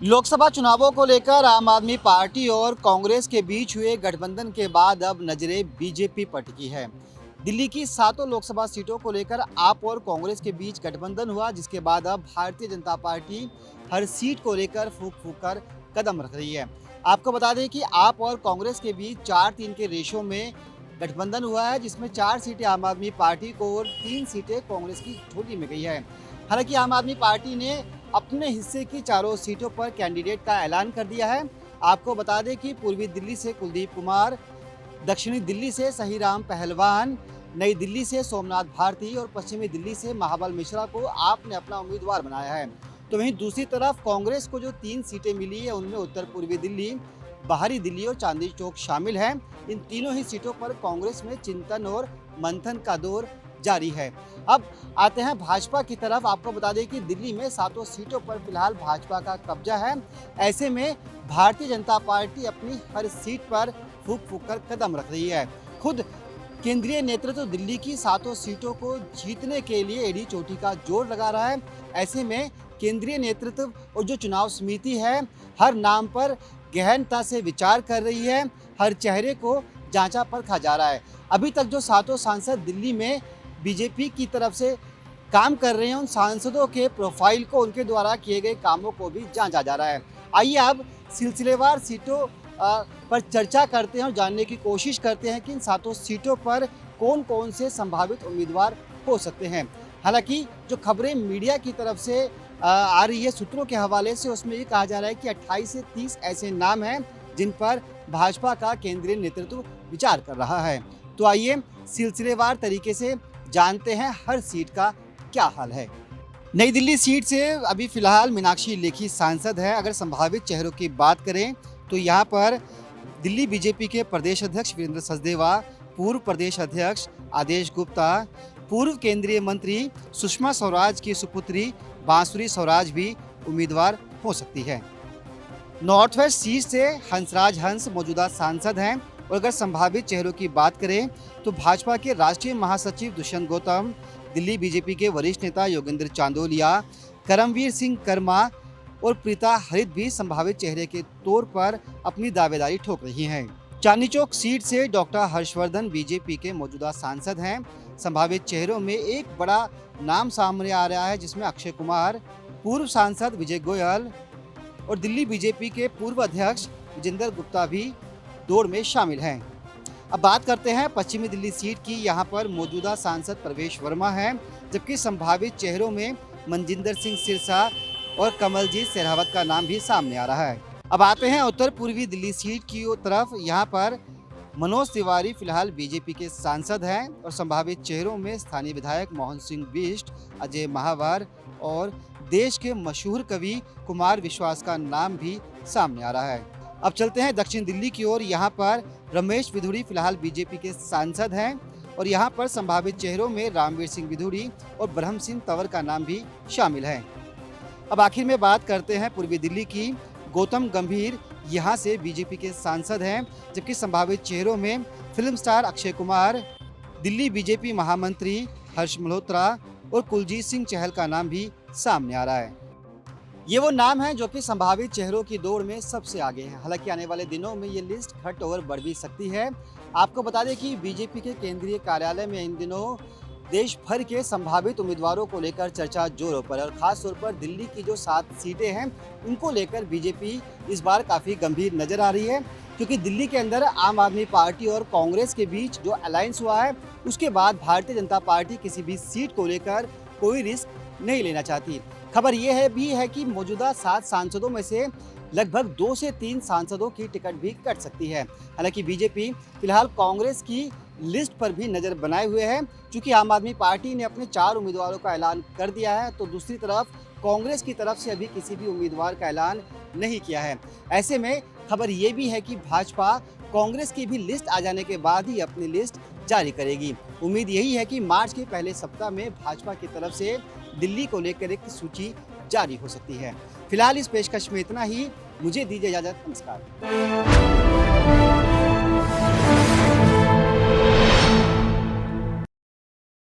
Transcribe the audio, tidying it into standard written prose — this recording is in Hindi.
लोकसभा चुनावों को लेकर आम आदमी पार्टी और कांग्रेस के बीच हुए गठबंधन के बाद अब नजरें बीजेपी पर टिकी है। दिल्ली की 7 लोकसभा सीटों को लेकर आप और कांग्रेस के बीच गठबंधन हुआ, जिसके बाद अब भारतीय जनता पार्टी हर सीट को लेकर फूंक फूंक कर कदम रख रही है। आपको बता दें कि आप और कांग्रेस के बीच 4-3 के रेशो में गठबंधन हुआ है, जिसमें 4 सीटें आम आदमी पार्टी को और 3 सीटें कांग्रेस की झोली में गई है। हालांकि आम आदमी पार्टी ने अपने हिस्से की चारों सीटों पर कैंडिडेट का ऐलान कर दिया है। आपको बता दें कि पूर्वी दिल्ली से कुलदीप कुमार, दक्षिणी दिल्ली से सहीराम पहलवान, नई दिल्ली से सोमनाथ भारती और पश्चिमी दिल्ली से महाबल मिश्रा को आपने अपना उम्मीदवार बनाया है। तो वहीं दूसरी तरफ कांग्रेस को जो 3 सीटें मिली है, उनमें उत्तर पूर्वी दिल्ली, बाहरी दिल्ली और चांदनी चौक शामिल हैं। इन तीनों ही सीटों पर कांग्रेस में चिंतन और मंथन का दौर जारी है। अब आते हैं भाजपा की तरफ। आपको बता दें कि दिल्ली में 7 सीटों पर फिलहाल भाजपा का कब्जा है। ऐसे में भारतीय जनता पार्टी अपनी हर सीट पर फूंक फूंक कर कदम रख रही है। खुद केंद्रीय नेतृत्व दिल्ली की 7 सीटों को जीतने के लिए एड़ी चोटी का जोर लगा रहा है। ऐसे में केंद्रीय नेतृत्व और जो चुनाव समिति है, हर नाम पर गहनता से विचार कर रही है। हर चेहरे को जांचा परखा जा रहा है। अभी तक जो 7 सांसद दिल्ली में बीजेपी की तरफ से काम कर रहे हैं, उन सांसदों के प्रोफाइल को, उनके द्वारा किए गए कामों को भी जांचा जा रहा है। आइए अब सिलसिलेवार सीटों पर चर्चा करते हैं और जानने की कोशिश करते हैं कि इन 7 सीटों पर कौन कौन से संभावित उम्मीदवार हो सकते हैं। हालांकि जो खबरें मीडिया की तरफ से आ रही है सूत्रों के हवाले से, उसमें ये कहा जा रहा है कि 28 से 30 ऐसे नाम हैं जिन पर भाजपा का केंद्रीय नेतृत्व विचार कर रहा है। तो आइए सिलसिलेवार तरीके से जानते हैं हर सीट का क्या हाल है। नई दिल्ली सीट से अभी फिलहाल मीनाक्षी लेखी सांसद है। अगर संभावित चेहरों की बात करें तो यहाँ पर दिल्ली बीजेपी के प्रदेश अध्यक्ष वीरेंद्र सचदेवा, पूर्व प्रदेश अध्यक्ष आदेश गुप्ता, पूर्व केंद्रीय मंत्री सुषमा स्वराज की सुपुत्री बांसुरी स्वराज भी उम्मीदवार हो सकती है। नॉर्थ वेस्ट सीट से हंसराज हंस मौजूदा सांसद हैं। और अगर संभावित चेहरों की बात करें तो भाजपा के राष्ट्रीय महासचिव दुष्यंत गौतम, दिल्ली बीजेपी के वरिष्ठ नेता योगेंद्र चांदोलिया, करमवीर सिंह कर्मा और प्रीता हरित भी संभावित चेहरे के तौर पर अपनी दावेदारी ठोक रही हैं। चांदनी चौक सीट से डॉक्टर हर्षवर्धन बीजेपी के मौजूदा सांसद हैं। संभावित चेहरों में एक बड़ा नाम सामने आ रहा है, जिसमें अक्षय कुमार, पूर्व सांसद विजय गोयल और दिल्ली बीजेपी के पूर्व अध्यक्ष विजेंद्र गुप्ता भी दौड़ में शामिल हैं। अब बात करते हैं पश्चिमी दिल्ली सीट की। यहाँ पर मौजूदा सांसद प्रवेश वर्मा हैं, जबकि संभावित चेहरों में मनजिंदर सिंह सिरसा और कमलजीत शेरावत का नाम भी सामने आ रहा है। अब आते हैं उत्तर पूर्वी दिल्ली सीट की तरफ। यहाँ पर मनोज तिवारी फिलहाल बीजेपी के सांसद हैं और संभावित चेहरों में स्थानीय विधायक मोहन सिंह बिष्ट, अजय महावर और देश के मशहूर कवि कुमार विश्वास का नाम भी सामने आ रहा है। अब चलते हैं दक्षिण दिल्ली की ओर। यहाँ पर रमेश विधुड़ी फिलहाल बीजेपी के सांसद हैं और यहाँ पर संभावित चेहरों में रामवीर सिंह विधुड़ी और ब्रह्म सिंह तंवर का नाम भी शामिल है। अब आखिर में बात करते हैं पूर्वी दिल्ली की। गौतम गंभीर यहाँ से बीजेपी के सांसद हैं, जबकि संभावित चेहरों में film star Akshay Kumar, Delhi BJP महामंत्री हर्ष मल्होत्रा और कुलजीत सिंह चहल का नाम भी सामने आ रहा है। ये वो नाम हैं जो कि संभावित चेहरों की दौड़ में सबसे आगे हैं। हालांकि आने वाले दिनों में ये लिस्ट घट और बढ़ भी सकती है। आपको बता दें कि बीजेपी के केंद्रीय कार्यालय में इन दिनों देश भर के संभावित उम्मीदवारों को लेकर चर्चा जोरों पर, और खास तौर पर दिल्ली की जो 7 सीटें हैं उनको लेकर बीजेपी इस बार काफ़ी गंभीर नजर आ रही है, क्योंकि दिल्ली के अंदर आम आदमी पार्टी और कांग्रेस के बीच जो अलायंस हुआ है, उसके बाद भारतीय जनता पार्टी किसी भी सीट को लेकर कोई रिस्क नहीं लेना चाहती। खबर यह भी है कि मौजूदा 7 सांसदों में से लगभग 2 से 3 सांसदों की टिकट भी कट सकती है। हालांकि बीजेपी फिलहाल कांग्रेस की लिस्ट पर भी नज़र बनाए हुए है। चूंकि आम आदमी पार्टी ने अपने 4 उम्मीदवारों का ऐलान कर दिया है, तो दूसरी तरफ कांग्रेस की तरफ से अभी किसी भी उम्मीदवार का ऐलान नहीं किया है। ऐसे में खबर ये भी है कि भाजपा कांग्रेस की भी लिस्ट आ जाने के बाद ही अपनी लिस्ट जारी करेगी। उम्मीद यही है कि मार्च के पहले सप्ताह में भाजपा की तरफ से दिल्ली को लेकर एक सूची जारी हो सकती है। फिलहाल इस पेशकश में इतना ही। मुझे दीजिए इजाजत। नमस्कार।